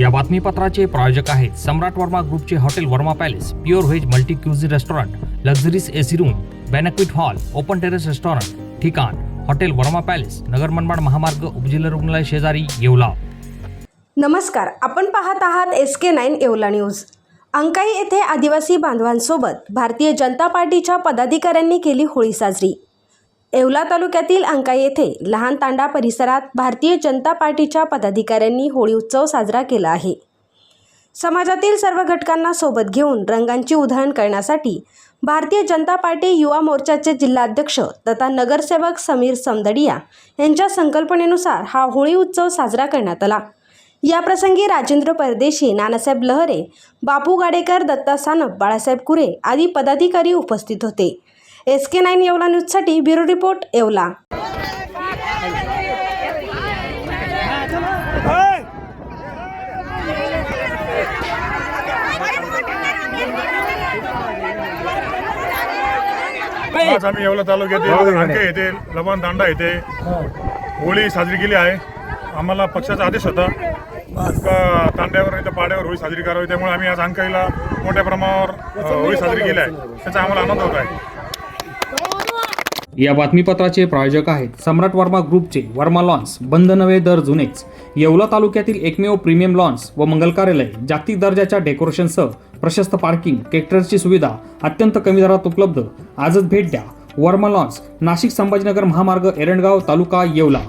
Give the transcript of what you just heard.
या बातमीपत्राचे प्रायोजक आहेत सम्राट वर्मा ग्रुपचे hotel Verma palace, pure veg multi cuisine restaurant, luxuries AC room, banquet hall, open terrace restaurant, ठिकाण हॉटेल वर्मा पॅलेस, नगर मनमाड महामार्ग, उपजिल्हा रुग्णालय शेजारी, येवला। नमस्कार, आपण पाहत आहात SK9 येवला न्यूज। अंकाई येथे आदिवासी बांधवांसोबत भारतीय जनता पार्टीच्या पदाधिकाऱ्यांनी केली होळी साजरी। येवला तालुक्यातील अंकाई येथे लहान तांडा परिसरात भारतीय जनता पार्टीच्या पदाधिकाऱ्यांनी होळी उत्सव साजरा केला आहे। समाजातील सर्व घटकांना सोबत घेऊन रंगांची उधळण करण्यासाठी भारतीय जनता पार्टी युवा मोर्चाचे जिल्हाध्यक्ष तथा नगरसेवक समीर समदडिया यांच्या संकल्पनेनुसार हा होळी उत्सव साजरा करण्यात आला। या प्रसंगी राजेंद्र परदेशी, नानासाहेब लहरे, बापू गाडेकर, दत्ता सानप, बाळासाहेब कुरे आदी पदाधिकारी उपस्थित होते। SK9 येवला न्यूजसाठी ब्युरो रिपोर्ट, येवला। आज आम्ही येवला तालुक्यातील अंकाई येथे लहान तांडा येथे होळी साजरी केली आहे। आम्हाला पक्षाचा आदेश होता का तांड्यावर इथं पाड्यावर होळी साजरी करावी, त्यामुळे आम्ही आज अंकाईला मोठ्या प्रमाणावर होळी साजरी केली आहे। त्याचा आम्हाला आनंद होत आहे। या बातमीपत्राचे प्रायोजक आहेत सम्राट वर्मा ग्रुपचे वर्मा लॉन्स, बंद नवे दर जुनेच, येवला तालुक्यातील एकमेव प्रीमियम लॉन्स व मंगल कार्यालय, जागतिक दर्जाच्या डेकोरेशनसह प्रशस्त पार्किंग, ट्रॅक्टरची सुविधा अत्यंत कमी दरात उपलब्ध। आजच भेट द्या वर्मा लॉन्स, नाशिक संभाजीनगर महामार्ग, एरंडगाव तालुका, येवला।